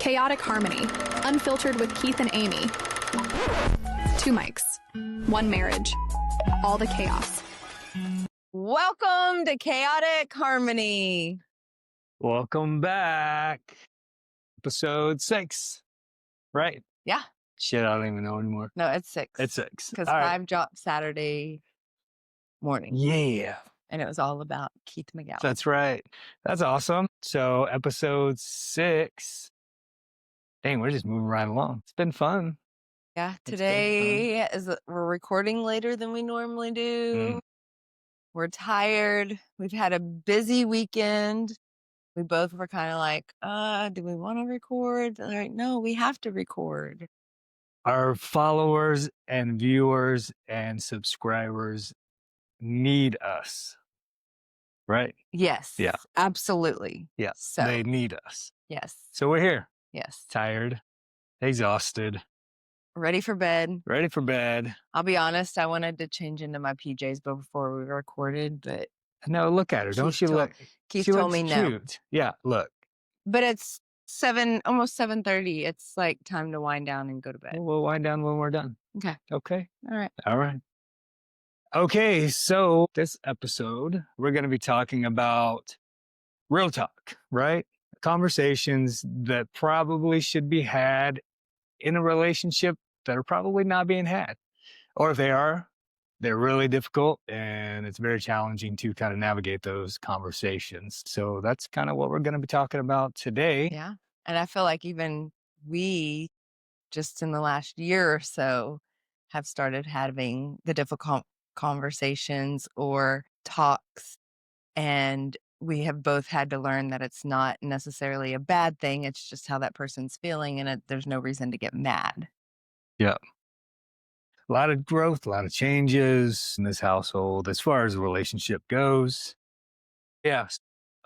KAotic Harmony, unfiltered with Keith and Amy. 2 mics, 1 marriage, all the chaos. Welcome to KAotic Harmony. Welcome back. Episode 6. Right? Yeah. Shit, I don't even know anymore. No, it's 6. It's 6. Because All 5 right. dropped Saturday morning. Yeah. And it was all about Keith McGowan. That's right. That's awesome. So episode 6. Dang, we're just moving right along. It's been fun. Yeah. It's been Today we're recording later than we normally do. We're tired. We've had a busy weekend. We both were kind of like, do we want to record? They're like, no, we have to record. Our followers and viewers and subscribers need us. Right? Yes. Yeah. Absolutely. Yeah. So, They need us. yes. So we're here. Yes. Tired, exhausted, Ready for bed. ready for bed. I'll be honest, I wanted to change into my PJs before we recorded, but No, look at her. Don't Keith she told- look? Keith She told looks me no. cute. Yeah, look. But it's almost 7:30. It's like time to wind down and go to bed. We'll wind down when we're done. Okay. Okay. All right. All right. Okay, so this episode, we're going to be talking about real talk, right? Conversations that probably should be had in a relationship that are probably not being had. Or if they are, they're really difficult and it's very challenging to kind of navigate those conversations. So that's kind of what we're going to be talking about today. Yeah. And I feel like even we, just in the last year or so, have started having the difficult conversations or talks. And we have both had to learn that it's not necessarily a bad thing. It's just how that person's feeling, and there's no reason to get mad. Yeah. A lot of growth, a lot of changes in this household as far as the relationship goes. Yeah.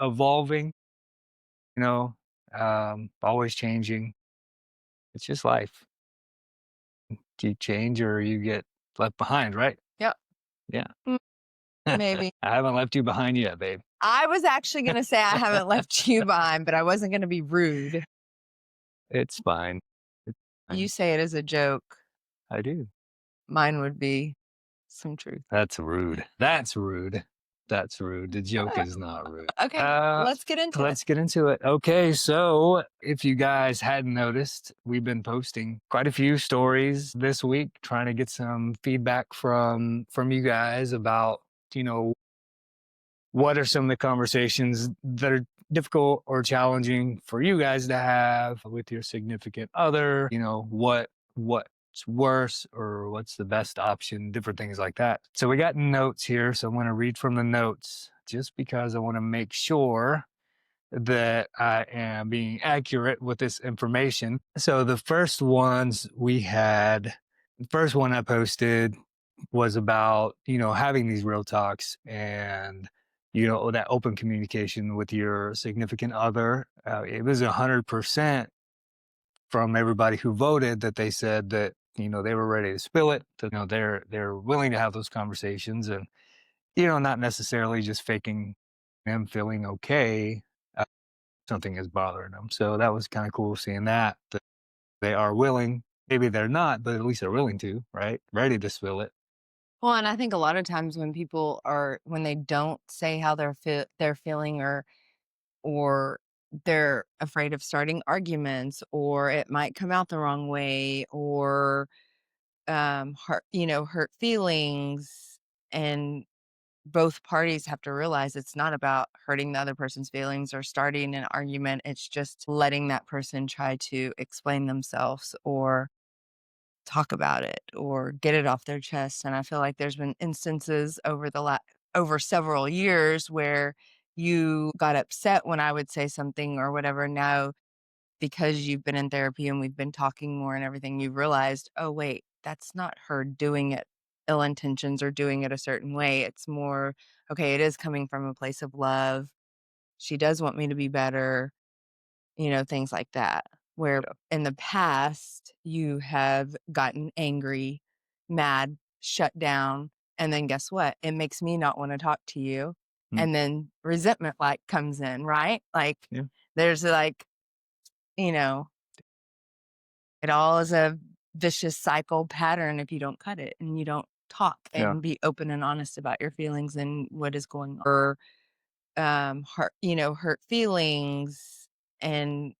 Evolving, always changing. It's just life. You change or you get left behind, right? Yep. Yeah. Maybe. I haven't left you behind yet, babe. I was actually going to say I haven't left you behind, but I wasn't going to be rude. It's fine. You say it as a joke. I do. Mine would be some truth. That's rude. That's rude. That's rude. The joke is not rude. Okay, let's get into Let's get into it. Okay, so if you guys hadn't noticed, we've been posting quite a few stories this week, trying to get some feedback from you guys about, what are some of the conversations that are difficult or challenging for you guys to have with your significant other, what's worse or what's the best option, different things like that. So we got notes here, so I'm going to read from the notes just because I want to make sure that I am being accurate with this information. So the first one I posted was about, having these real talks and, that open communication with your significant other. It was 100% from everybody who voted that they said that, they were ready to spill it, that, they're willing to have those conversations and, not necessarily just faking them feeling okay. Something is bothering them. So that was kind of cool seeing that they are willing. Maybe they're not, but at least they're willing to, right? Ready to spill it. Well, and I think a lot of times when they don't say how they're feeling or they're afraid of starting arguments, or it might come out the wrong way, or hurt feelings, and both parties have to realize it's not about hurting the other person's feelings or starting an argument. It's just letting that person try to explain themselves or talk about it or get it off their chest. And I feel like there's been instances over several years where you got upset when I would say something or whatever. Now, because you've been in therapy and we've been talking more and everything, you've realized, oh, wait, that's not her doing it ill intentions or doing it a certain way. It's more, okay, it is coming from a place of love. She does want me to be better, things like that. Where in the past you have gotten angry, mad, shut down, and then guess what? It makes me not want to talk to you. And then resentment comes in, right? There's It all is a vicious cycle pattern if you don't cut it and you don't talk Yeah. and be open and honest about your feelings and what is going on. Or hurt feelings, and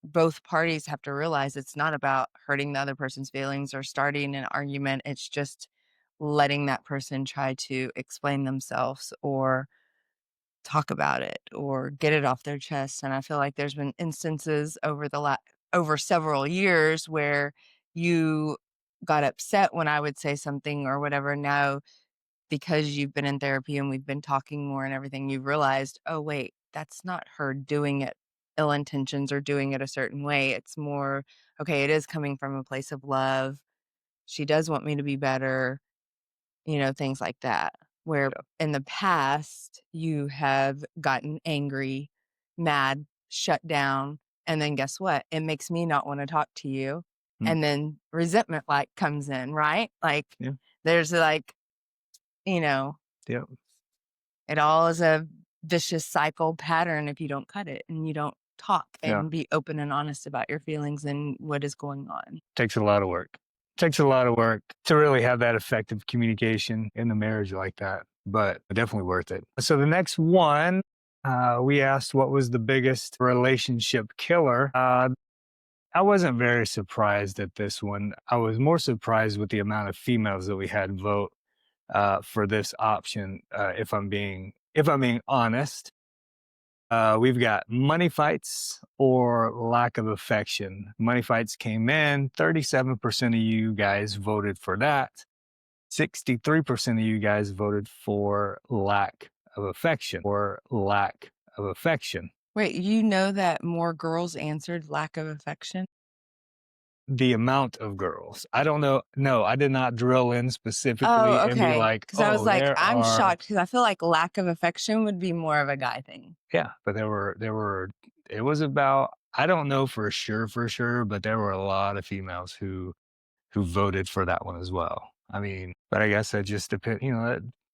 both parties have to realize it's not about hurting the other person's feelings or starting an argument. It's just letting that person try to explain themselves or talk about it or get it off their chest. And I feel like there's been instances over several years where you got upset when I would say something or whatever. Now, because you've been in therapy and we've been talking more and everything, you've realized, oh, wait, that's not her doing it ill intentions or doing it a certain way. It's more, okay, it is coming from a place of love. She does want me to be better, things like that. Where in the past, you have gotten angry, mad, shut down. And then guess what? It makes me not want to talk to you. And then resentment comes in, right? There's Yeah. it all is a vicious cycle pattern if you don't cut it and you don't talk and be open and honest about your feelings and what is going on. Takes a lot of work. Takes a lot of work to really have that effective communication in the marriage like that, but definitely worth it. So the next one, we asked what was the biggest relationship killer. I wasn't very surprised at this one. I was more surprised with the amount of females that we had vote for this option. If I'm being honest, we've got money fights or lack of affection. Money fights came in. 37% of you guys voted for that. 63% of you guys voted for lack of affection or lack of affection. Wait, that more girls answered lack of affection? The amount of girls. I don't know. No, I did not drill in specifically and be like, because I was like, I'm are... shocked because I feel like lack of affection would be more of a guy thing. Yeah, but it was about, I don't know for sure, but there were a lot of females who voted for that one as well. I mean, but I guess that just depends,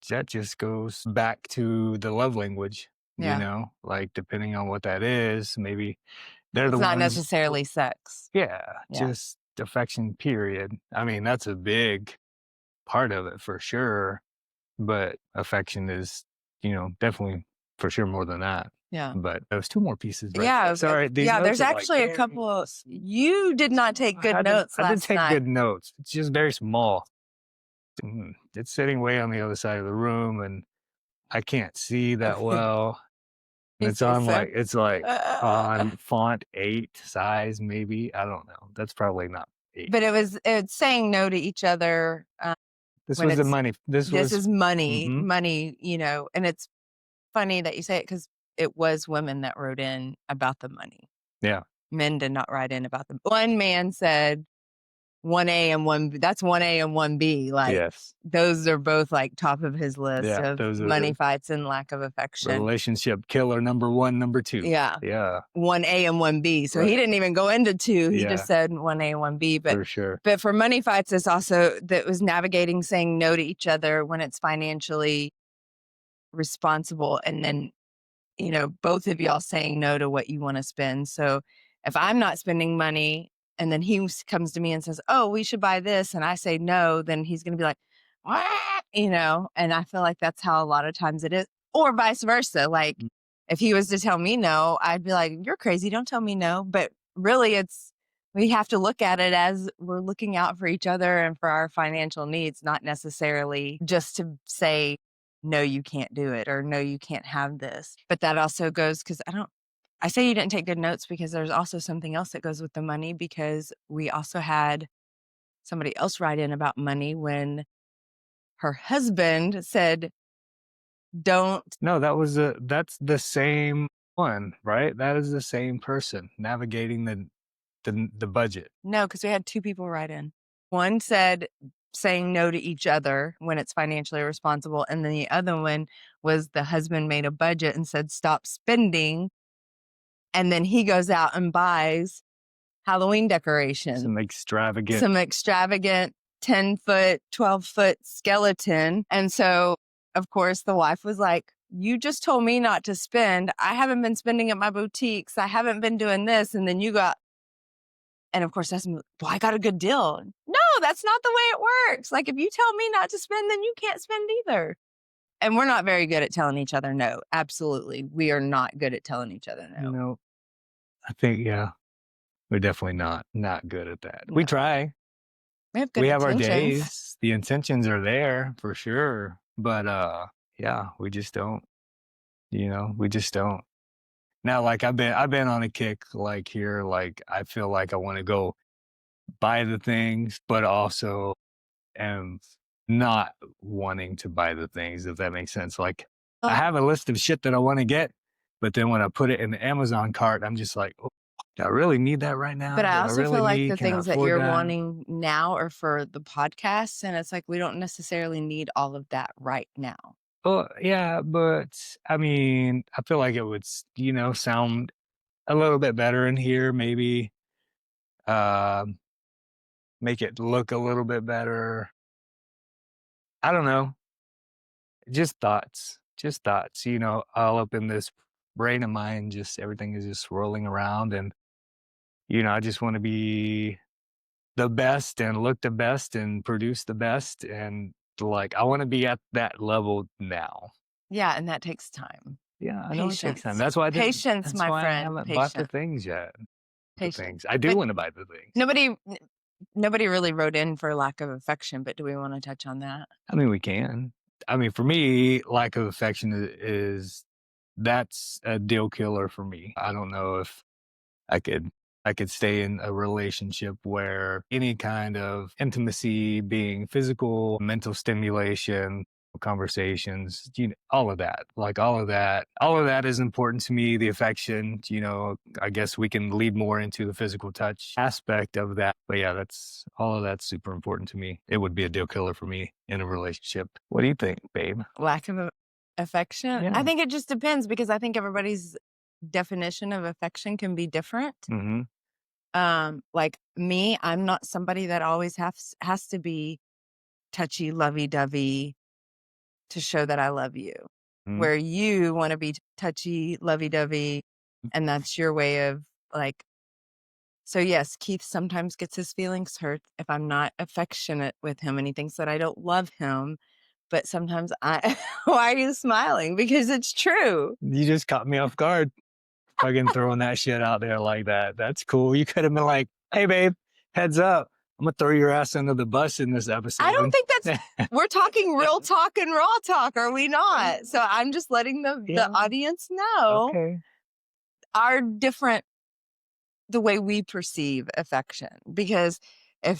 that just goes back to the love language, depending on what that is, maybe they're the ones. It's not necessarily sex. Yeah, just affection, period. I mean, that's a big part of it for sure, but affection is, definitely for sure more than that. Yeah. But there's two more pieces. Right? Yeah. Sorry. There's actually a couple. You did not take good notes last night. I did take good notes. It's just very small. It's sitting way on the other side of the room and I can't see that well. It's on on font 8 size, maybe. I don't know. That's probably not 8. But it's saying no to each other. This was the money. This is money, money, and it's funny that you say it because it was women that wrote in about the money. Yeah. Men did not write in about them. One man said 1A and 1B. That's 1A and 1B. Yes. Those are both top of his list of money fights and lack of affection. Relationship killer number 1, number 2. Yeah. Yeah. 1A and 1B. So he didn't even go into 2. He just said 1A and 1B. But for sure. But for money fights, it's also that was navigating saying no to each other when it's financially responsible. And then, both of y'all saying no to what you want to spend. So if I'm not spending money, and then he comes to me and says, oh, we should buy this. And I say no, then he's going to be like, what? And I feel like that's how a lot of times it is. Or vice versa. If he was to tell me no, I'd be like, you're crazy. Don't tell me no. But really, we have to look at it as we're looking out for each other and for our financial needs, not necessarily just to say, no, you can't do it, or no, you can't have this. But that also goes because I say you didn't take good notes because there's also something else that goes with the money, because we also had somebody else write in about money when her husband said, don't. No, that's the same one, right? That is the same person navigating the budget. No, because we had 2 people write in. One said saying no to each other when it's financially responsible. And then the other one was the husband made a budget and said, stop spending. And then he goes out and buys Halloween decorations. Some extravagant 10-foot, 12-foot skeleton. And so, of course, the wife was like, you just told me not to spend. I haven't been spending at my boutiques. I haven't been doing this. And then you got... And of course, well, I got a good deal. No, that's not the way it works. Like, if you tell me not to spend, then you can't spend either. And we're not very good at telling each other no. Absolutely. We are not good at telling each other no. No, I think, yeah, we're definitely not good at that. We No. try. We have good We have our intentions. days. The intentions are there for sure. But yeah, we just don't, we just don't. Now, like I've been on a kick like here, like I feel like I want to go buy the things, but also am not wanting to buy the things, if that makes sense. Like I have a list of shit that I want to get, but then when I put it in the Amazon cart, I'm just like, oh, do I really need that right now? But I Do also really feel like need? the Can I things that afford you're that? wanting now are for the podcast. And it's like, we don't necessarily need all of that right now. Well, yeah, but I mean, I feel like it would, sound a little bit better in here, maybe. Make it look a little bit better. I don't know. Just thoughts. Just thoughts. All up in this brain of mine, just everything is just swirling around. And, I just want to be the best and look the best and produce the best. And like, I want to be at that level now. Yeah. And that takes time. Yeah, I know it takes time. Patience. That's why Patience, that's my why I friend. haven't bought the Patience. things yet. The Patience. things. I do But want to buy the things. nobody really wrote in for lack of affection, but do we want to touch on that? I mean, we can. I mean, for me, lack of affection that's a deal killer for me. I don't know if I could stay in a relationship where any kind of intimacy, being physical, mental stimulation, conversations, all of that. Like all of that is important to me. The affection, I guess we can lead more into the physical touch aspect of that. But yeah, all of that's super important to me. It would be a deal killer for me in a relationship. What do you think, babe? Lack of affection? Yeah. I think it just depends, because I think everybody's definition of affection can be different. Mm-hmm. Like me, I'm not somebody that always has to be touchy, lovey-dovey to show that I love you. Mm-hmm. Where you want to be touchy, lovey-dovey, and that's your way of like. So yes, Keith sometimes gets his feelings hurt if I'm not affectionate with him, and he thinks that I don't love him. But sometimes why are you smiling? Because it's true. You just caught me off guard. Fucking throwing that shit out there like that. That's cool. You could have been like, hey, babe, heads up. I'm going to throw your ass under the bus in this episode. I don't think we're talking real talk and raw talk, are we not? So I'm just letting the audience know our different, the way we perceive affection. Because and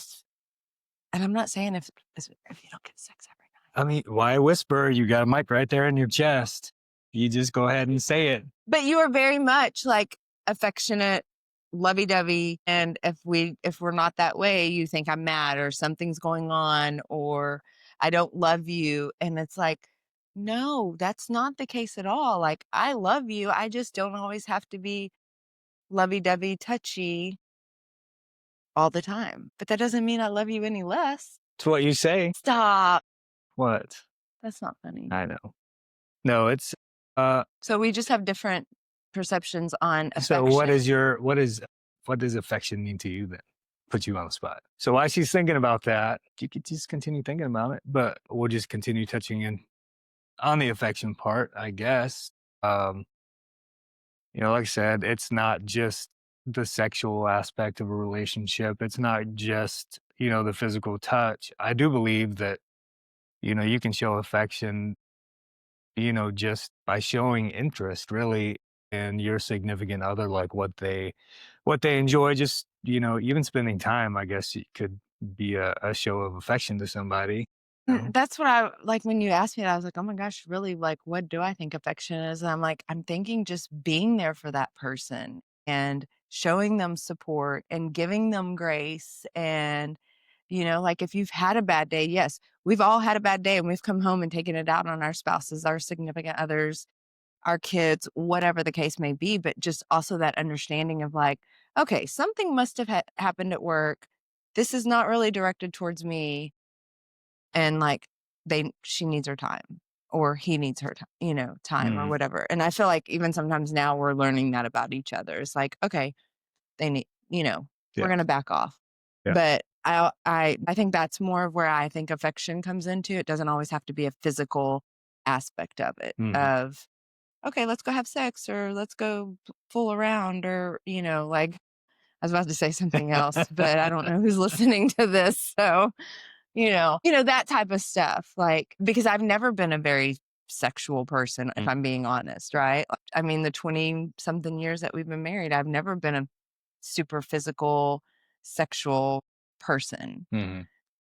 I'm not saying if you don't get sex every night. I mean, why whisper? You got a mic right there in your chest. You just go ahead and say it. But you are very much like affectionate, lovey-dovey, and if we're not that way, you think I'm mad or something's going on or I don't love you. And it's like, no, that's not the case at all. Like, I love you. I just don't always have to be lovey-dovey, touchy all the time. But that doesn't mean I love you any less. It's what you say. Stop. What? That's not funny. I know. No, it's So we just have different perceptions on affection. So what does affection mean to you then? Put you on the spot. So while she's thinking about that, you could just continue thinking about it, but we'll just continue touching in on the affection part, I guess. Like I said, it's not just the sexual aspect of a relationship. It's not just, the physical touch. I do believe that, you can show affection, just by showing interest really in your significant other, like what they enjoy, just, even spending time, I guess it could be a show of affection to somebody. That's what I like when you asked me that. I was like, oh my gosh, really? Like, what do I think affection is? And I'm like, I'm thinking just being there for that person and showing them support and giving them grace. And, like if you've had a bad day, yes, we've all had a bad day and we've come home and taken it out on our spouses, our significant others, our kids, whatever the case may be. But just also that understanding of like, okay, something must have happened at work. This is not really directed towards me. And like she needs her time or he needs her time or whatever. And I feel like even sometimes now we're learning that about each other. It's like, okay, they need, we're going to back off. Yeah. But I think that's more of where I think affection comes into. It doesn't always have to be a physical aspect of it, of, okay, let's go have sex, or let's go fool around, or, like, I was about to say something else, but I don't know who's listening to this. So, that type of stuff, like, because I've never been a very sexual person, if I'm being honest, right? I mean, the 20 something years that we've been married, I've never been a super physical, sexual person.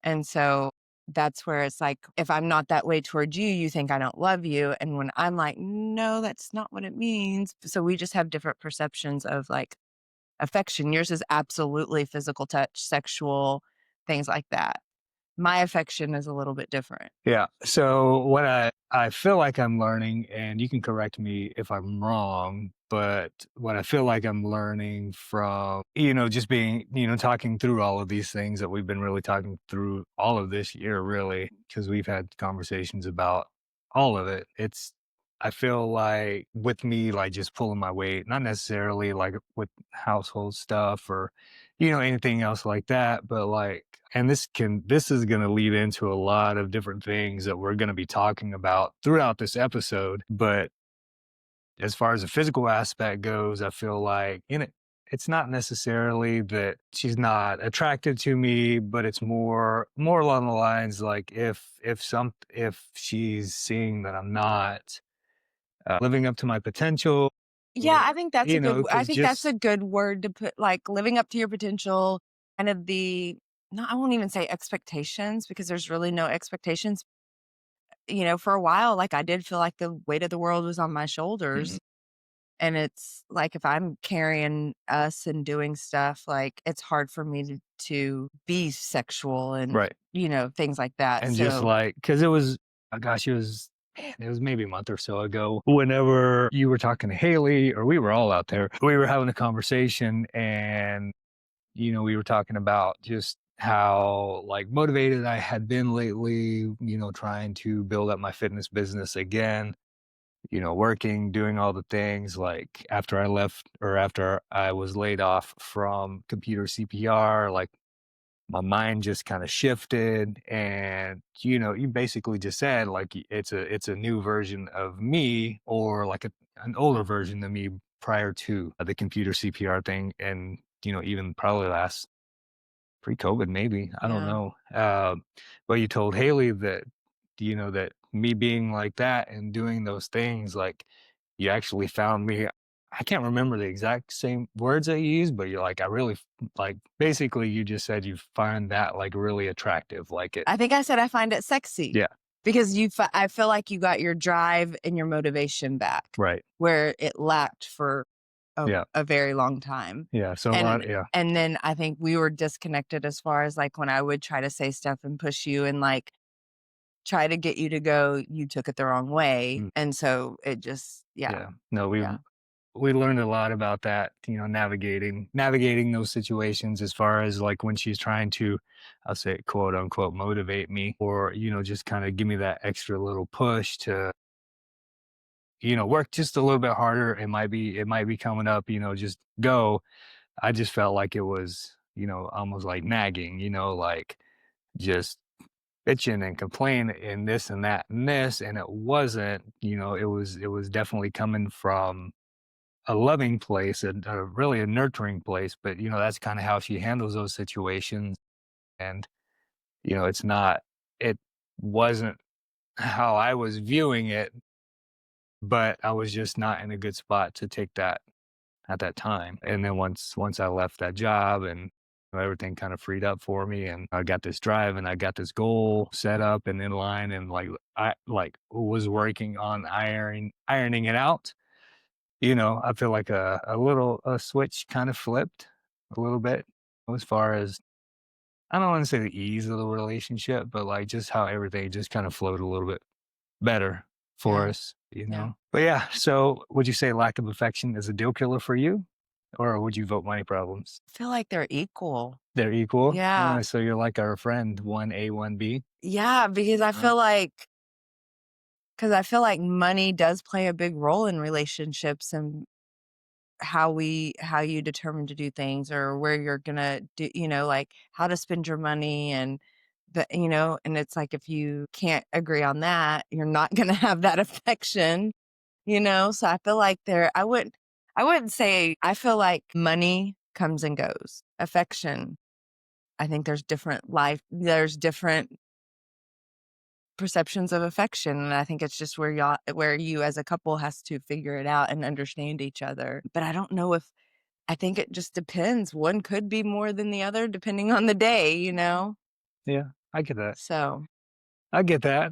And so that's where it's like, if I'm not that way towards you, you think I don't love you. And when I'm like, no, that's not what it means. So we just have different perceptions of like affection. Yours is absolutely physical touch, sexual, things like that. My affection is a little bit different. Yeah. So what I feel like I'm learning, and you can correct me if I'm wrong, but what I feel like I'm learning from, just being, talking through all of these things that we've been really talking through all of this year, really, because we've had conversations about all of it. I feel like with me, like just pulling my weight, not necessarily like with household stuff or, anything else like that, but like, and this is going to lead into a lot of different things that we're going to be talking about throughout this episode. But as far as the physical aspect goes, I feel like it's not necessarily that she's not attracted to me, but it's more along the lines like if she's seeing that I'm not living up to my potential. Yeah, I think that's I think that's just a good word to put, like living up to your potential, kind of no, I won't even say expectations, because there's really no expectations. For a while, like I did feel like the weight of the world was on my shoulders. And it's like, if I'm carrying us and doing stuff, like it's hard for me to be sexual and, right. Things like that. And So just like, because it was, oh gosh, it was maybe a month or so ago, whenever you were talking to Haley, or we were all out there, we were having a conversation, and, we were talking about just how like motivated I had been lately, trying to build up my fitness business again, working, doing all the things like after I left, or after I was laid off from computer CPR, like my mind just kind of shifted. And you basically just said like it's a new version of me, or like an older version of me prior to the computer CPR thing. And even probably last pre-COVID, maybe, I don't yeah. know. But you told Haley that that me being like that and doing those things, like you actually found me. I can't remember the exact same words that you used, but you're like, I really like, basically you just said you find that like really attractive, like it. I think I said I find it sexy. Yeah. Because I feel like you got your drive and your motivation back. Right. Where it lacked for Yeah. a very long time. Yeah. So a lot, yeah. And then I think we were disconnected as far as like when I would try to say stuff and push you and like try to get you to go, you took it the wrong way. And so it just, yeah. No, we learned a lot about that, navigating those situations, as far as like when she's trying to, I'll say, quote unquote, motivate me, or, just kind of give me that extra little push to, work just a little bit harder. It might be coming up, just go. I just felt like it was, almost like nagging, like just bitching and complaining and this and that and this. And it wasn't, it was definitely coming from a loving place, really a nurturing place. But that's kind of how she handles those situations. And it wasn't how I was viewing it, but I was just not in a good spot to take that at that time. And then once I left that job, and everything kind of freed up for me, and I got this drive, and I got this goal set up and in line, and like I like was working on ironing it out. I feel like a switch kind of flipped a little bit, as far as, I don't want to say the ease of the relationship, but like just how everything just kind of flowed a little bit better for us, Yeah. But yeah, so would you say lack of affection is a deal killer for you? Or would you vote money problems? I feel like they're equal. They're equal? Yeah. So you're like our friend, 1A, 1B? Yeah, because I feel like money does play a big role in relationships, and how you determine to do things, or where you're gonna do, like how to spend your money, and and it's like, if you can't agree on that, you're not gonna have that affection, So I feel like I wouldn't say, I feel like money comes and goes. Affection, I think there's different perceptions of affection, and I think it's just where you as a couple has to figure it out and understand each other. But I don't know if I think it just depends. One could be more than the other depending on the day, Yeah, I get that. So I get that.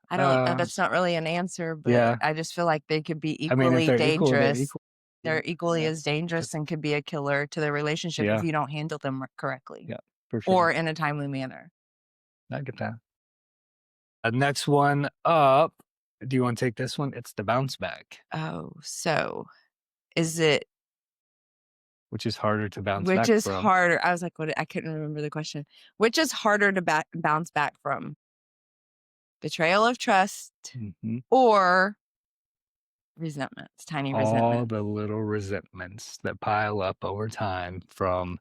I don't that's not really an answer, but Yeah. I just feel like they could be I mean, if equally they're equal, they're dangerous. equal. They're equally as dangerous and could be a killer to the relationship Yeah. if you don't handle them correctly. Yeah, for sure. Or in a timely manner. I get that. Next one up. Do you want to take this one? It's the bounce back. Oh, so is it Which is harder to bounce which back is from? harder? I was like, what? I couldn't remember the question. Which is harder to bounce back from? Betrayal of trust Mhm. or resentments, tiny All resentments? the little resentments that pile up over time from,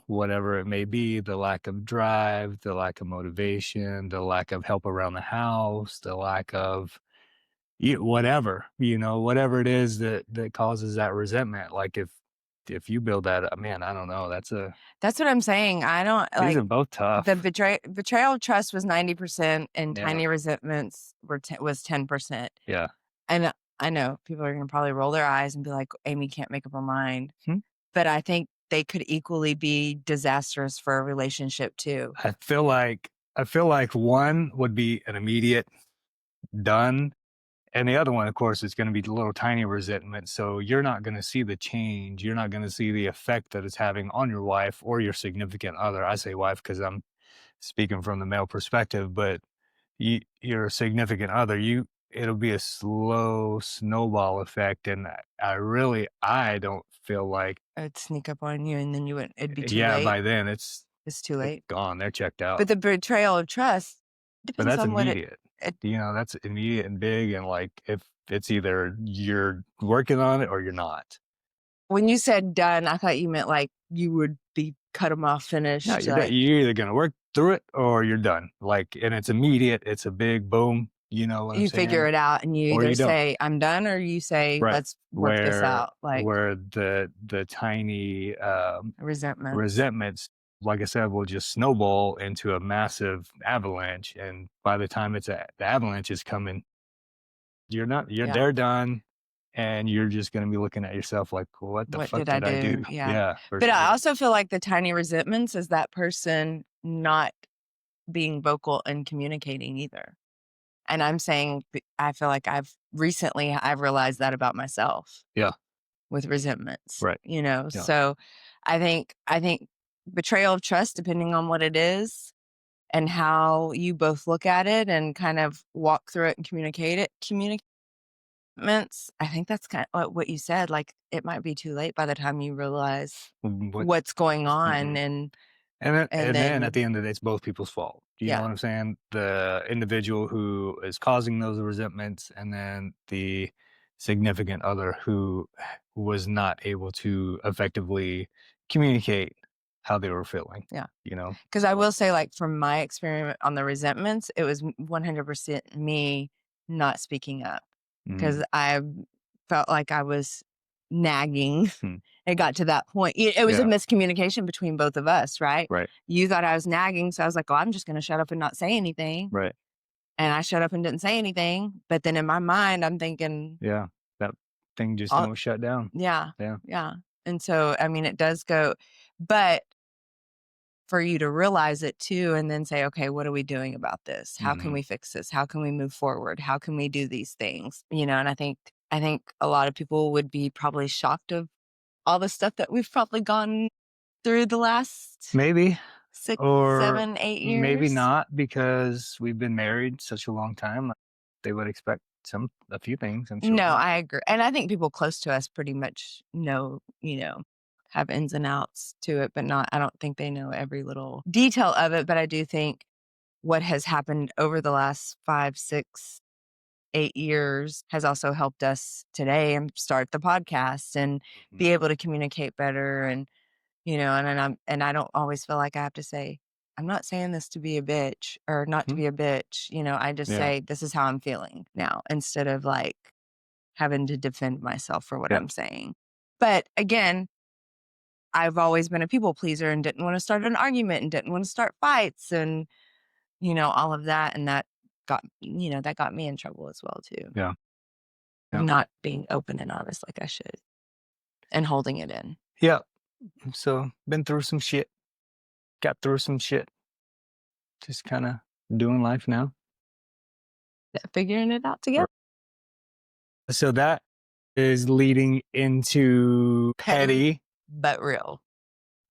whatever it may be, the lack of drive, the lack of motivation, the lack of help around the house, the lack of whatever, whatever it is that causes that resentment. Like if you build that up, man, I don't know. That's what I'm saying. I don't These like are both tough. the betrayal of trust was 90% and Yeah. tiny resentments was 10%. Yeah. And I know people are going to probably roll their eyes and be like, Amy can't make up her mind. But I think they could equally be disastrous for a relationship too. I feel like one would be an immediate done, and the other one, of course, is going to be the little tiny resentment. So you're not going to see the change. You're not going to see the effect that it's having on your wife or your significant other. I say wife because I'm speaking from the male perspective, but your significant other, it'll be a slow snowball effect, and I don't feel like It'd sneak up on you, and then it'd be too yeah, late. by then it's too late. gone. They're checked out. But the betrayal of trust But depends that's on what immediate. That's immediate and big, and like if it's either you're working on it or you're not. When you said done, I thought you meant like you would be cut them off, finished. No, you're either gonna work through it or you're done. Like, and it's immediate. It's a big boom. You know what I'm you saying? figure it out, and you Or either you don't. say I'm done, or you say Right. let's work this out. Like where the tiny resentments, like I said, will just snowball into a massive avalanche, and by the time the avalanche is coming, they're done, and you're just going to be looking at yourself like, what the fuck did I do? Yeah. For But sure. I also feel like the tiny resentments is that person not being vocal and communicating either. And I'm saying, I feel like I've realized that about myself. Yeah. With resentments. Right. Yeah. So I think betrayal of trust, depending on what it is and how you both look at it and kind of walk through it and communicate it. I think that's kind of what you said. Like, it might be too late by the time you realize what's going on. And then at the end of the day, it's both people's fault. You know what I'm saying? The individual who is causing those resentments, and then the significant other who was not able to effectively communicate how they were feeling. Yeah. Because I will say, like, from my experiment on the resentments, it was 100% me not speaking up, because I felt like I was nagging. It got to that point. It was a miscommunication between both of us, right? Right. You thought I was nagging, so I was like, "Oh, I'm just going to shut up and not say anything." Right. And I shut up and didn't say anything. But then in my mind, I'm thinking, yeah, that thing just don't shut down. Yeah. Yeah. Yeah. And so, I mean, it does go, but for you to realize it too, and then say, okay, what are we doing about this? How can we fix this? How can we move forward? How can we do these things? And I think a lot of people would be probably shocked of all the stuff that we've probably gone through the last maybe 6, or 7, 8 years. Maybe not, because we've been married such a long time. They would expect a few things, I'm sure. No, I agree. And I think people close to us pretty much know, have ins and outs to it, but I don't think they know every little detail of it. But I do think what has happened over the last 5, 6 8 years has also helped us today and start the podcast and be able to communicate better. And, and I don't always feel like I have to say, I'm not saying this to be a bitch or not to be a bitch. I just say, this is how I'm feeling now, instead of like having to defend myself for what I'm saying. But again, I've always been a people pleaser and didn't want to start an argument and didn't want to start fights and, all of that. And that got me in trouble as well too. Yeah. Not being open and honest like I should and holding it in. Yeah. So been through some shit, got through some shit, just kind of doing life now. Figuring it out together. So that is leading into petty but real.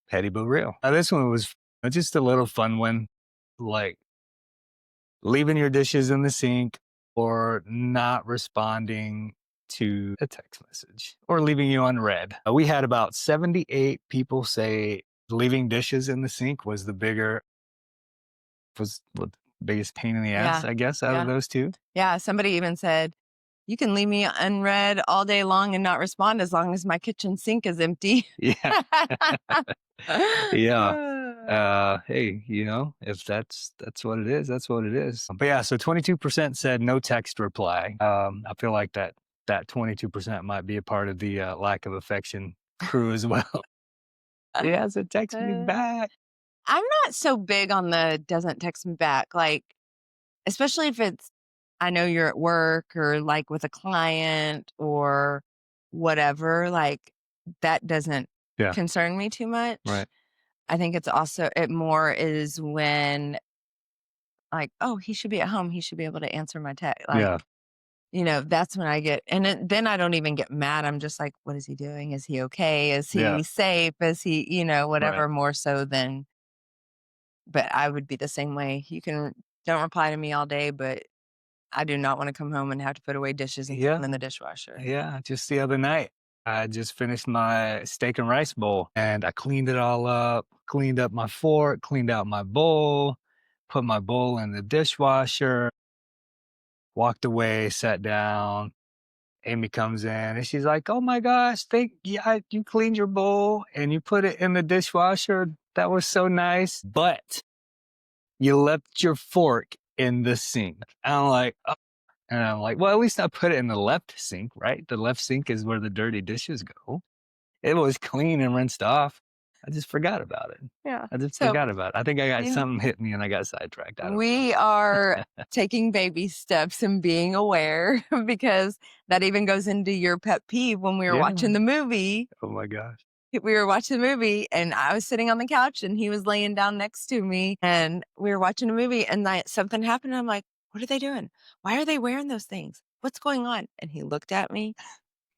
Petty but real. This one was just a little fun one, like leaving your dishes in the sink or not responding to a text message or leaving you unread. We had about 78 people say leaving dishes in the sink was the biggest pain in the ass, I guess, out of those two. Yeah, somebody even said, you can leave me unread all day long and not respond as long as my kitchen sink is empty. Yeah. Yeah. Hey, if that's what it is, that's what it is. But yeah, so 22% said no text reply. I feel like that 22% might be a part of the lack of affection crew as well. Yeah, so text me back. I'm not so big on the doesn't text me back. Like, especially if I know you're at work or like with a client or whatever, like that doesn't concern me too much. Right. I think it more is when like, oh, he should be at home. He should be able to answer my text. Like, that's when I get, and then I don't even get mad. I'm just like, what is he doing? Is he okay? Is he safe? Is he, whatever, more so than, but I would be the same way. Don't reply to me all day, but I do not want to come home and have to put away dishes and put them in the dishwasher. Yeah, just the other night, I just finished my steak and rice bowl and I cleaned it all up, cleaned up my fork, cleaned out my bowl, put my bowl in the dishwasher, walked away, sat down. Amy comes in and she's like, oh my gosh, you cleaned your bowl and you put it in the dishwasher. That was so nice. But you left your fork in the sink. And I'm like, oh. And I'm like, well, at least I put it in the left sink, right? The left sink is where the dirty dishes go. It was clean and rinsed off. I just forgot about it. Yeah. I just forgot about it. I think I got something hit me and I got sidetracked. We are taking baby steps and being aware because that even goes into your pet peeve when we were watching the movie. Oh my gosh. We were watching the movie and I was sitting on the couch and he was laying down next to me and we were watching a movie and something happened. And I'm like, what are they doing? Why are they wearing those things? What's going on? And he looked at me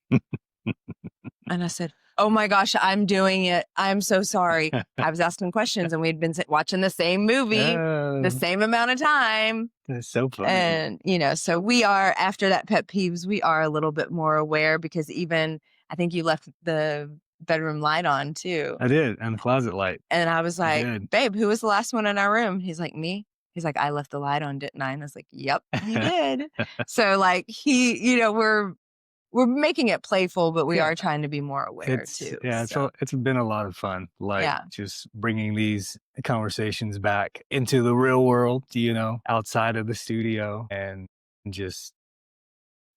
and I said, oh my gosh, I'm doing it. I'm so sorry. I was asking questions and we'd been watching the same movie the same amount of time. That's so funny. And, so we are, after that pet peeves, we are a little bit more aware because even, I think you left the bedroom light on too. I did, and the closet light. And I was like, babe, who was the last one in our room? He's like, me. He's like, I left the light on, didn't I? And I was like, yep, you did. So like we're making it playful, but we are trying to be more aware too. Yeah, so it's been a lot of fun, just bringing these conversations back into the real world, outside of the studio and just,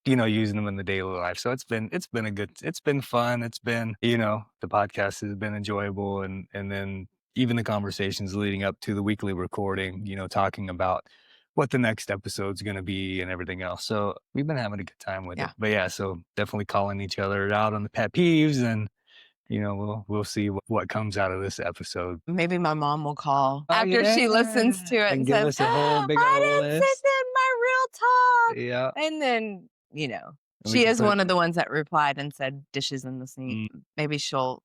using them in the daily life. So it's been fun. It's been, the podcast has been enjoyable and then even the conversations leading up to the weekly recording, talking about what the next episode's going to be and everything else. So we've been having a good time with it. But so definitely calling each other out on the pet peeves and, we'll see what comes out of this episode. Maybe my mom will call after she listens to it and give says, us a whole big I old didn't list. sit in my real talk. Yeah. And then, she is one of the ones that replied and said dishes in the sink. Maybe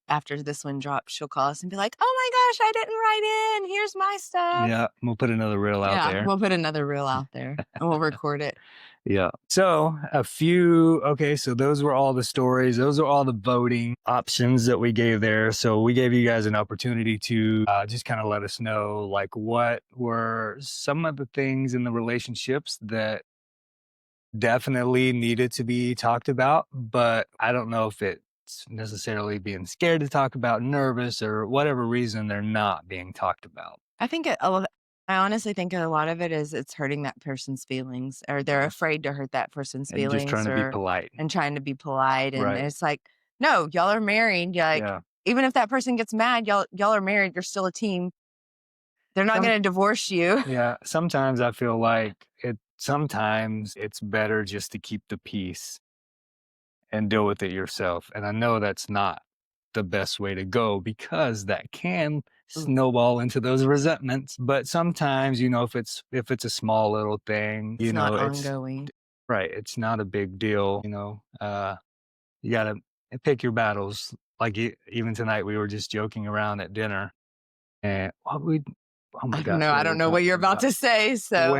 after this one drops, she'll call us and be like, oh my gosh, I didn't write in. Here's my stuff. Yeah. We'll put another reel out there. We'll put another reel out there and we'll record it. Yeah. So so those were all the stories. Those are all the voting options that we gave there. So we gave you guys an opportunity to just kind of let us know, like, what were some of the things in the relationships that definitely needed to be talked about, but I don't know if it's necessarily being scared to talk about, nervous, or whatever reason they're not being talked about. I think I honestly think a lot of it is it's hurting that person's feelings, or they're afraid to hurt that person's And just trying feelings, to be polite. and trying to be polite. And Right. it's like, no, y'all are married. You're like, Yeah. even if that person gets mad, y'all are married. You're still a team. They're not Some- going to divorce you. Yeah. Sometimes I feel like sometimes it's better just to keep the peace and deal with it yourself. And I know that's not the best way to go because that can snowball into those resentments. But sometimes, if it's a small little thing, It's not ongoing. right. It's not a big deal. You gotta pick your battles. Like even tonight, we were just joking around at dinner, and oh my gosh, I don't know what you're about to say. So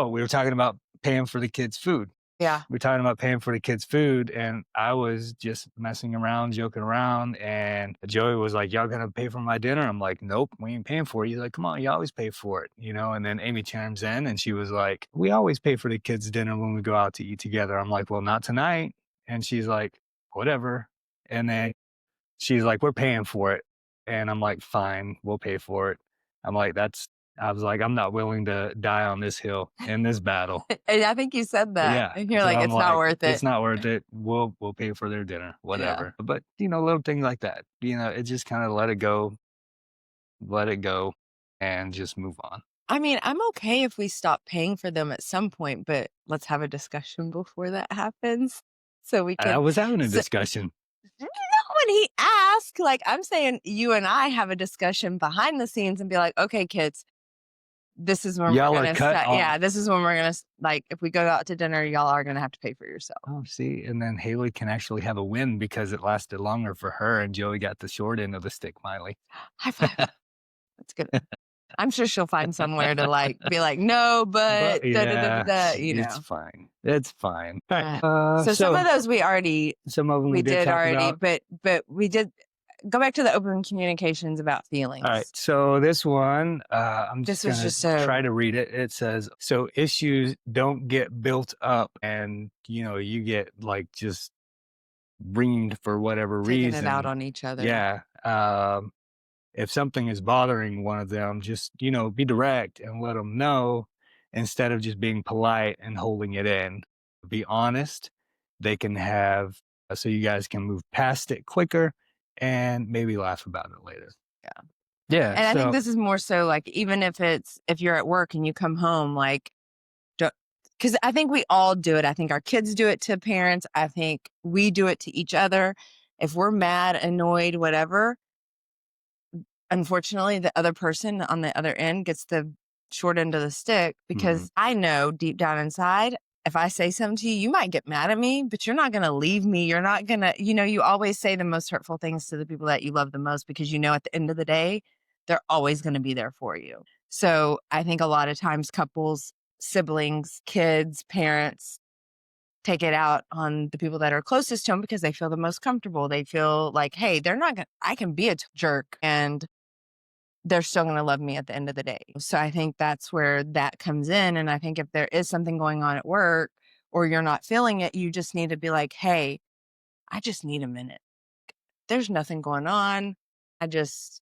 we were talking about paying for the kids' food. yeah, We're talking about paying for the kids' food, and I was just messing around, joking around, and Joey was like, "Y'all gonna pay for my dinner?" I'm like, "Nope, we ain't paying for it." He's like, "Come on, you always pay for it, And then Amy chimes in, and she was like, "We always pay for the kids' dinner when we go out to eat together." I'm like, "Well, not tonight," and she's like, "Whatever," and then she's like, "We're paying for it," and I'm like, "Fine, we'll pay for it." I'm like, I was like, "I'm not willing to die on this hill in this battle." and I think you said that. Yeah. And you're So like, I'm it's not worth it. It's not worth it. We'll pay for their dinner, whatever. But little things like that. It just kind of let it go and just move on. I mean, I'm okay if we stop paying for them at some point, but let's have a discussion before that happens. So we And I can. was having a So, discussion. not when he asked, like, I'm saying you and I have a discussion behind the scenes and be like, okay, kids, this is when Y'all we're are going to cut start. off. Yeah, this is when we're going to, like, if we go out to dinner, y'all are going to have to pay for yourself. Oh, see, and then Haley can actually have a win because it lasted longer for her, and Joey got the short end of the stick, Miley. High five. That's good. I'm sure she'll find somewhere to be like, no, but It's fine. It's fine. All right. so some of those some of them we did talk already, about. but we did go back to the open communications about feelings. All right. So this one, I'm This just was going to just try to read it. It says, so issues don't get built up and, you get like just reamed for whatever taking reason. it out on each other. Yeah. If something is bothering one of them, just, be direct and let them know instead of just being polite and holding it in. Be honest. They can have, so you guys can move past it quicker and maybe laugh about it later. Yeah. Yeah. And I think this is more so like, even if you're at work and you come home, like, because I think we all do it. I think our kids do it to parents. I think we do it to each other. If we're mad, annoyed, whatever, unfortunately, the other person on the other end gets the short end of the stick because I know deep down inside, if I say something to you, you might get mad at me, but you're not going to leave me. You're not going to, you always say the most hurtful things to the people that you love the most because at the end of the day, they're always going to be there for you. So I think a lot of times couples, siblings, kids, parents take it out on the people that are closest to them because they feel the most comfortable. They feel like, hey, I can be a jerk and they're still going to love me at the end of the day. So I think that's where that comes in. And I think if there is something going on at work or you're not feeling it, you just need to be like, hey, I just need a minute. There's nothing going on. It's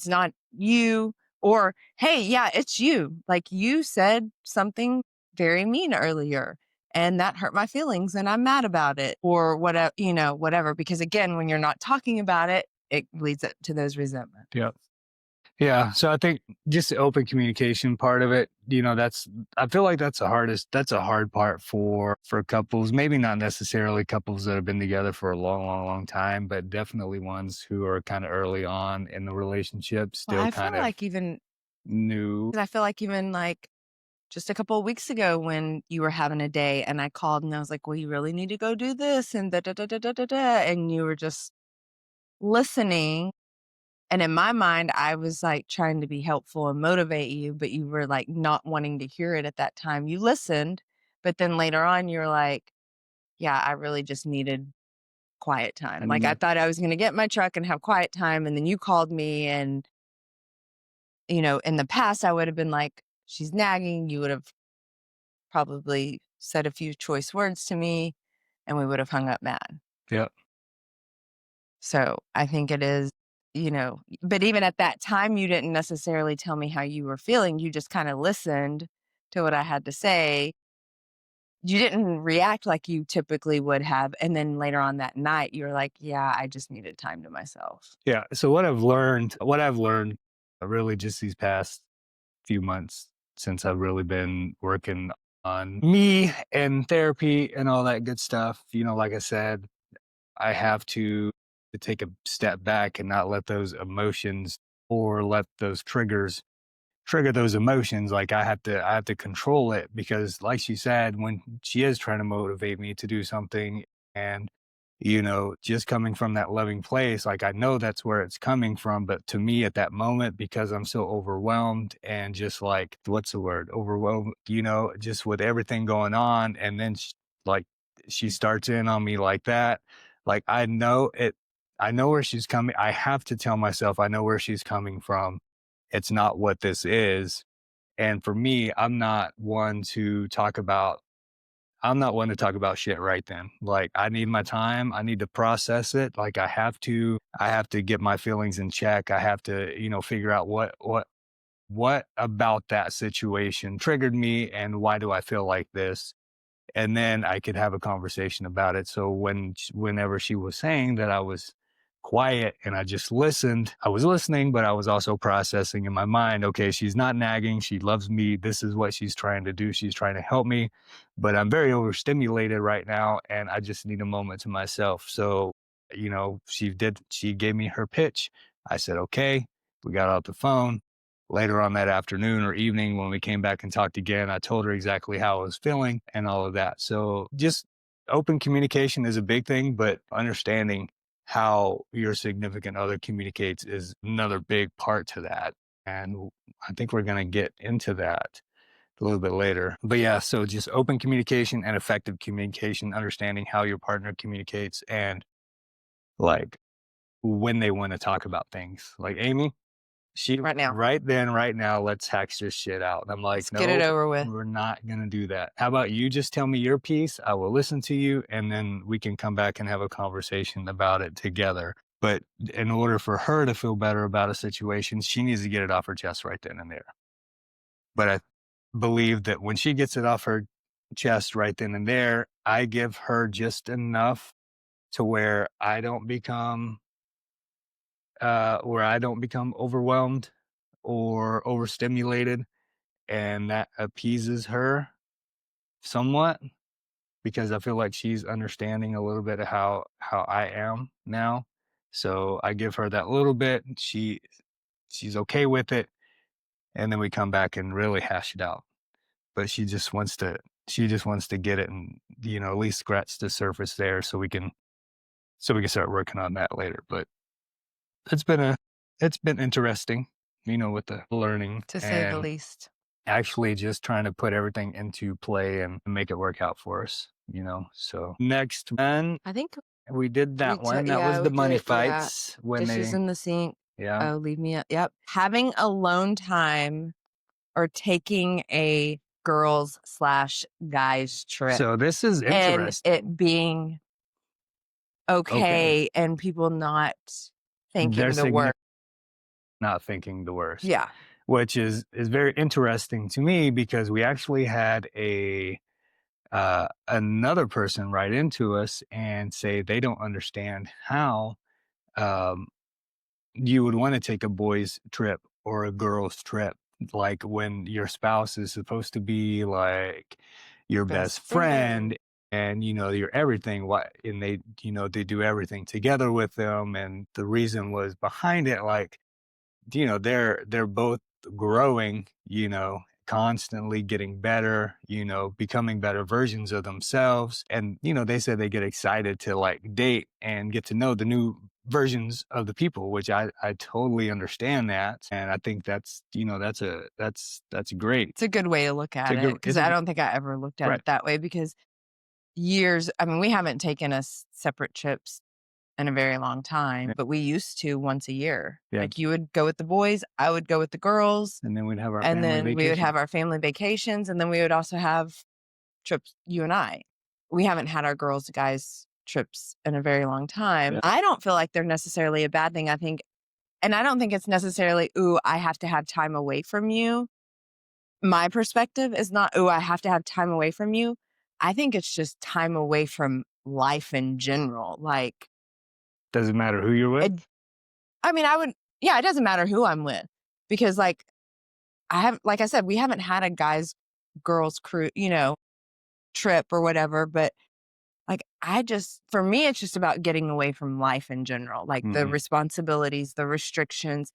not you. Or, hey, yeah, it's you. Like you said something very mean earlier and that hurt my feelings and I'm mad about it or whatever, whatever. Because again, when you're not talking about it, it leads up to those resentments. Yep. Yeah. So I think just the open communication part of it, I feel like that's a hard part for couples, maybe not necessarily couples that have been together for a long, long, long time, but definitely ones who are kind of early on in the relationship, still I kind feel of like even new. I feel like even like just a couple of weeks ago when you were having a day and I called and I was like, well, you really need to go do this and da da da da da da da. And you were just listening. And in my mind, I was like trying to be helpful and motivate you, but you were like not wanting to hear it at that time. You listened, but then later on, you're like, yeah, I really just needed quiet time. Like I thought I was going to get in my truck and have quiet time. And then you called me and, in the past, I would have been like, she's nagging. You would have probably said a few choice words to me, and we would have hung up mad. Yeah. So I think it is, but even at that time, you didn't necessarily tell me how you were feeling. You just kind of listened to what I had to say. You didn't react like you typically would have. And then later on that night, you were like, yeah, I just needed time to myself. Yeah. So what I've learned really just these past few months since I've really been working on me and therapy and all that good stuff, like I said, I have to take a step back and not let those emotions or let those triggers trigger those emotions. Like I have to control it, because like she said, when she is trying to motivate me to do something, and just coming from that loving place, like I know that's where it's coming from, but to me at that moment, because I'm so overwhelmed and just like, what's the word, overwhelmed, just with everything going on, and then like she starts in on me like that, like I know where she's coming. I have to tell myself I know where she's coming from. It's not what this is. And for me, I'm not one to talk about shit right then. Like I need my time. I need to process it. Like I have to get my feelings in check. I have to, figure out what about that situation triggered me and why do I feel like this? And then I could have a conversation about it. So whenever she was saying that I was quiet and I just listened, I was listening, but I was also processing in my mind, okay, she's not nagging. She loves me. This is what she's trying to do. She's trying to help me, but I'm very overstimulated right now and I just need a moment to myself. So, she gave me her pitch. I said, okay, we got off the phone. Later on that afternoon or evening, when we came back and talked again, I told her exactly how I was feeling and all of that. So just open communication is a big thing, but understanding how your significant other communicates is another big part to that. And I think we're going to get into that a little bit later. But yeah, so just open communication and effective communication, understanding how your partner communicates and like when they want to talk about things. Like Amy, Right now. right then, right now, let's hack this shit out. And I'm like, Let's get it no, over with. we're not going to do that. How about you just tell me your piece? I will listen to you and then we can come back and have a conversation about it together. But in order for her to feel better about a situation, she needs to get it off her chest right then and there. But I believe that when she gets it off her chest right then and there, I give her just enough to where I don't become overwhelmed or overstimulated, and that appeases her somewhat, because I feel like she's understanding a little bit of how I am now. So I give her that little bit. She's okay with it, and then we come back and really hash it out. But she just wants to get it and at least scratch the surface there, so we can start working on that later. But it's been a it's been interesting, with the learning To say the and least. actually just trying to put everything into play and make it work out for us. So next one, I think we did that we one. took, That was the we money did, yeah. fights when Dishes they, in the sink. yeah. Oh, leave me up. Yep. Having alone time or taking a girls/guys trip So this is and interesting. it being okay and people not thinking They're the worst. not thinking the worst. Yeah. Which is very interesting to me, because we actually had another person write into us and say they don't understand how um, you would want to take a boys trip or a girls trip, like when your spouse is supposed to be like your best friend and your everything. What and they do everything together with them, and the reason was behind it, like they're both growing, constantly getting better, becoming better versions of themselves. And they said they get excited to like date and get to know the new versions of the people, which I totally understand that. And I think that's that's great. It's a good way to look at it, because I don't think I ever looked at it that way, because we haven't taken us separate trips in a very long time, but we used to once a year. Yeah. Like you would go with the boys, I would go with the girls, And then we'd have our and family then we would vacation. have our family vacations, and then we would also have trips, you and I. We haven't had our girls, guys trips in a very long time. Yeah. I don't feel like they're necessarily a bad thing. I think, and I don't think it's necessarily, ooh, I have to have time away from you. My perspective is not, ooh, I have to have time away from you. I think it's just time away from life in general. Like, doesn't matter who you're with? It doesn't matter who I'm with, because like I said, we haven't had a guys, girls crew, trip or whatever, but like, for me, it's just about getting away from life in general, like the responsibilities, the restrictions,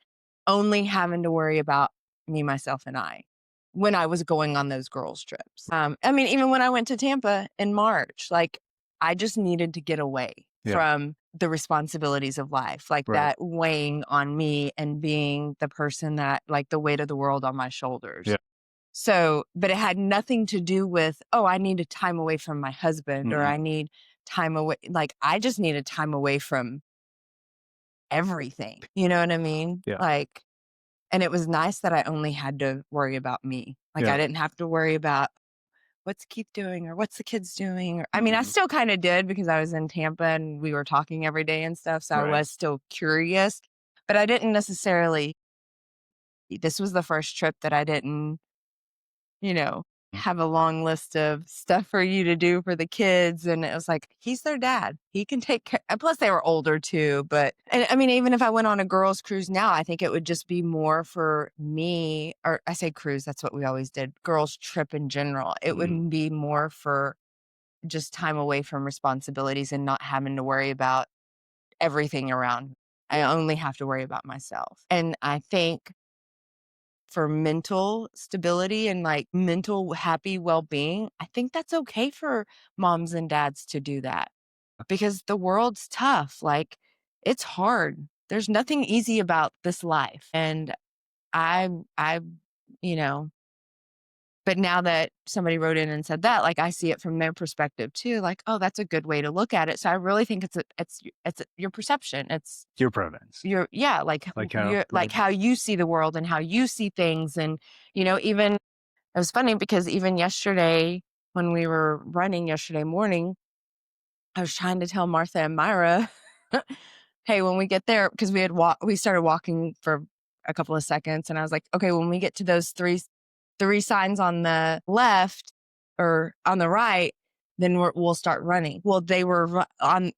only having to worry about me, myself, and I when I was going on those girls' trips. Even when I went to Tampa in March, like I just needed to get away from the responsibilities of life, like that weighing on me and being the person that, like, the weight of the world on my shoulders. Yeah. So, but it had nothing to do with, oh, I need a time away from my husband or I need time away. Like, I just needed time away from everything. You know what I mean? Yeah. Like, and it was nice that I only had to worry about me. Like, I didn't have to worry about what's Keith doing or what's the kids doing. Or, I still kind of did because I was in Tampa and we were talking every day and stuff. So I was still curious, but I didn't necessarily, this was the first trip that I didn't, have a long list of stuff for you to do for the kids. And it was like, he's their dad. He can take care. And plus they were older too. But even if I went on a girls' cruise now, I think it would just be more for me, or I say cruise, that's what we always did. Girls' trip in general. It wouldn't be more for just time away from responsibilities and not having to worry about everything around. I only have to worry about myself. And I think for mental stability and like mental happy well-being, I think that's okay for moms and dads to do that, because the world's tough. Like, it's hard. There's nothing easy about this life. And I, you know, but now that somebody wrote in and said that, like, I see it from their perspective too. Like, oh, that's a good way to look at it. So I really think it's your perception. It's your preference. Like how you see the world and how you see things. And, even it was funny because even yesterday when we were running yesterday morning, I was trying to tell Martha and Myra, hey, when we get there, because we started walking for a couple of seconds, and I was like, okay, when we get to those three signs on the left or on the right, then we'll start running. Well,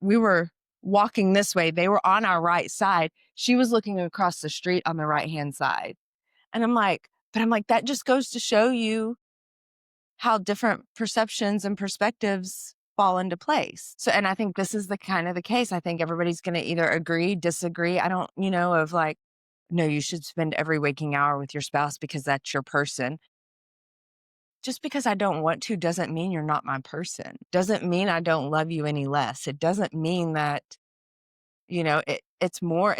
we were walking this way. They were on our right side. She was looking across the street on the right-hand side. And I'm like, that just goes to show you how different perceptions and perspectives fall into place. So, and I think this is the case. I think everybody's going to either agree, disagree. I don't, of like, no, you should spend every waking hour with your spouse because that's your person. Just because I don't want to doesn't mean you're not my person. Doesn't mean I don't love you any less. It doesn't mean that, it's more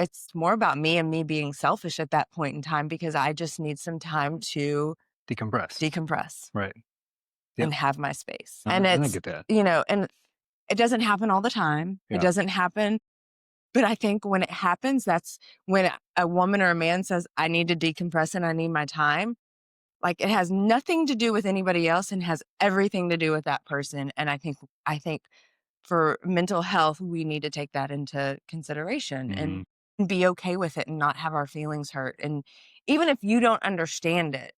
about me and me being selfish at that point in time, because I just need some time to decompress. Right. And have my space. And I get that. And it doesn't happen all the time. Yeah. It doesn't happen. But I think when it happens, that's when a woman or a man says, I need to decompress and I need my time. Like, it has nothing to do with anybody else and has everything to do with that person. And I think for mental health, we need to take that into consideration and be okay with it and not have our feelings hurt. And even if you don't understand it,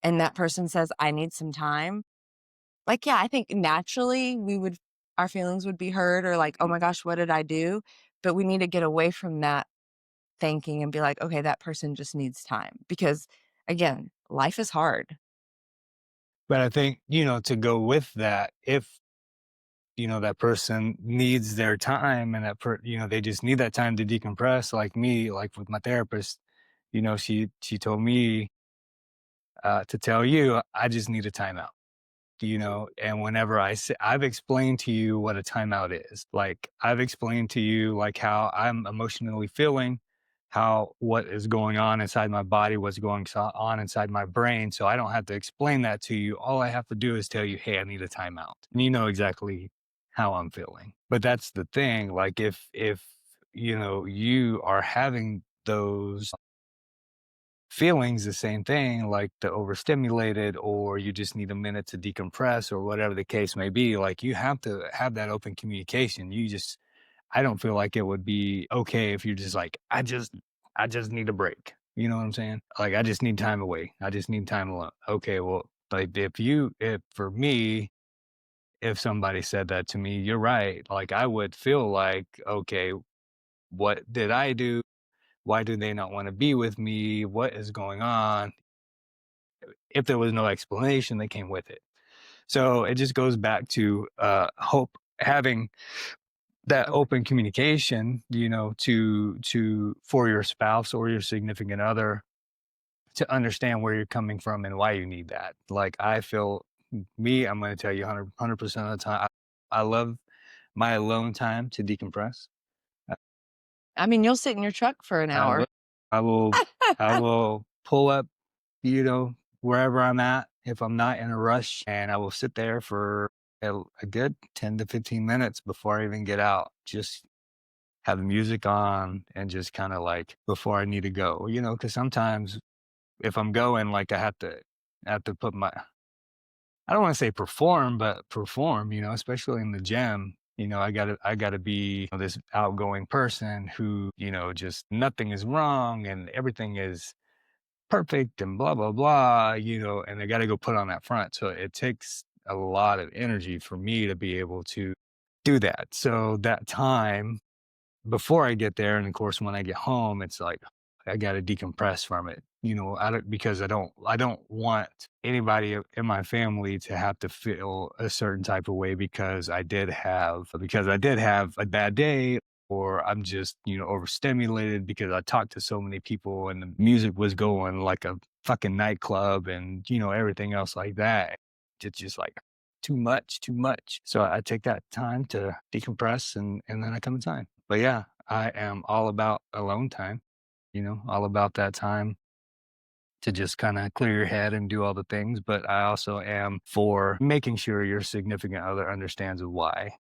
and that person says, I need some time, like, yeah, I think naturally our feelings would be hurt, or like, oh my gosh, what did I do? But we need to get away from that thinking and be like, okay, that person just needs time, because again, life is hard. But I think, to go with that, if, that person needs their time and they just need that time to decompress, like me, like with my therapist, she told me to tell you, I just need a timeout. And whenever I've explained to you what a timeout is. Like, I've explained to you like how I'm emotionally feeling, what is going on inside my body, what's going on inside my brain. So I don't have to explain that to you. All I have to do is tell you, hey, I need a timeout. And you know exactly how I'm feeling. But that's the thing. Like, if you are having those feelings, the same thing, like the overstimulated, or you just need a minute to decompress, or whatever the case may be. Like, you have to have that open communication. I don't feel like it would be okay if you're just like, I just need a break. You know what I'm saying? Like, I just need time away. I just need time alone. Okay, well, like, if for me, if somebody said that to me, you're right. Like, I would feel like, okay, what did I do? Why do they not want to be with me? What is going on? If there was no explanation that came with it. So it just goes back to hope, having that open communication, to for your spouse or your significant other, to understand where you're coming from and why you need that. Like, I feel, I'm going to tell you 100% of the time, I love my alone time to decompress. I mean, you'll sit in your truck for an hour. I will, I will pull up, wherever I'm at, if I'm not in a rush, and I will sit there for a good 10 to 15 minutes before I even get out. Just have the music on and just kind of like before I need to go, because sometimes if I'm going, like, I have to put I don't want to say perform, but perform, especially in the gym. I gotta be this outgoing person who, just nothing is wrong and everything is perfect and blah, blah, blah, and I got to go put on that front. So it takes a lot of energy for me to be able to do that. So that time before I get there, and of course, when I get home, it's like I got to decompress from it. Because I don't want anybody in my family to have to feel a certain type of way because I did have a bad day, or I'm just, overstimulated because I talked to so many people and the music was going like a fucking nightclub, and, everything else like that. It's just like too much, too much. So I take that time to decompress, and then I come inside. But yeah, I am all about alone time, all about that time to just kind of clear your head and do all the things. But I also am for making sure your significant other understands why.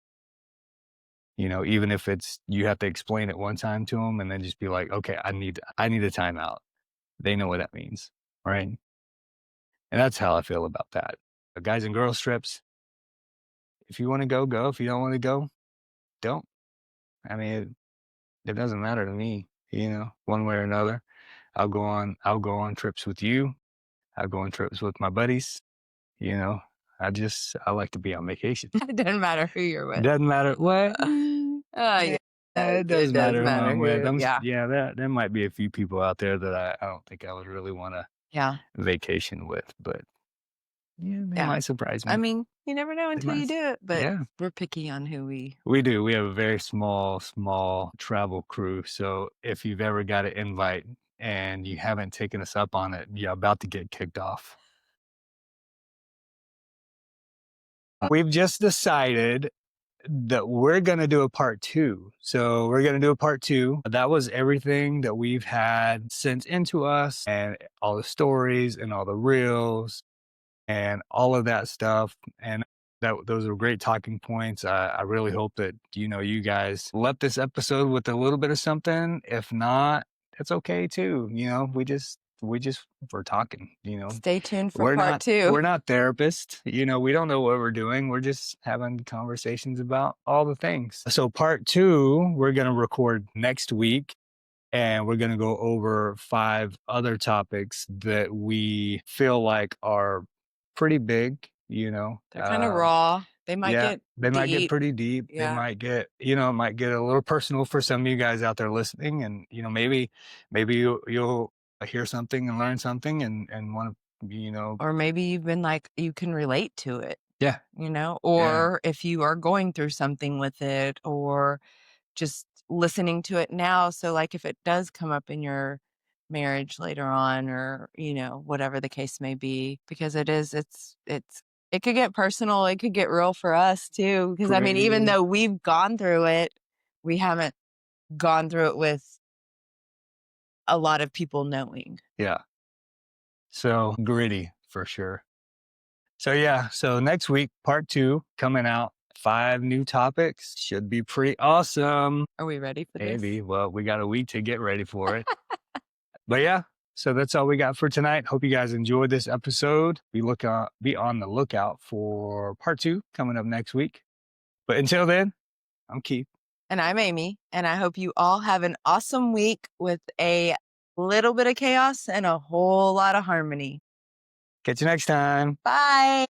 Even if it's you have to explain it one time to them and then just be like, okay, I need a timeout. They know what that means, right? And that's how I feel about that. But guys and girls trips, if you want to go, go. If you don't want to go, don't. I mean, it doesn't matter to me, one way or another. I'll go on trips with you. I'll go on trips with my buddies. You know, I like to be on vacation. It doesn't matter who you're with. Doesn't matter what. Yeah, It does matter who I'm with. Yeah. There might be a few people out there that I don't think I would really want to Yeah. vacation with, but yeah, they Yeah. might surprise me. I mean, you never know until you might. do it, but Yeah. we're picky on who we. We do. We have a very small travel crew. So if you've ever got an invite and you haven't taken us up on it, you're about to get kicked off. We've just decided that we're going to do a part 2. So we're going to do a part 2. That was everything that we've had sent into us, and all the stories and all the reels and all of that stuff. And those are great talking points. I really hope that, you guys left this episode with a little bit of something. If not, it's okay too. We're talking, Stay tuned for part 2. We're not therapists. We don't know what we're doing. We're just having conversations about all the things. So part 2, we're going to record next week. And we're going to go over 5 other topics that we feel like are pretty big, They're kind of raw. They might get might get pretty deep. Yeah. They might get, it might get a little personal for some of you guys out there listening. And, maybe you'll hear something and learn something and want to, or maybe you've been like, you can relate to it. Yeah. Or if you are going through something with it, or just listening to it now. So like if it does come up in your marriage later on, or, whatever the case may be, because it could get personal. It could get real for us too. Because I mean, even though we've gone through it, we haven't gone through it with a lot of people knowing. Yeah. So gritty for sure. So next week, part 2 coming out. 5 new topics. Should be pretty awesome. Are we ready for this? Maybe. Well, we got a week to get ready for it. But yeah, So that's all we got for tonight. Hope you guys enjoyed this episode. Be on the lookout for part 2 coming up next week. But until then, I'm Keith. And I'm Amy. And I hope you all have an awesome week with a little bit of chaos and a whole lot of harmony. Catch you next time. Bye.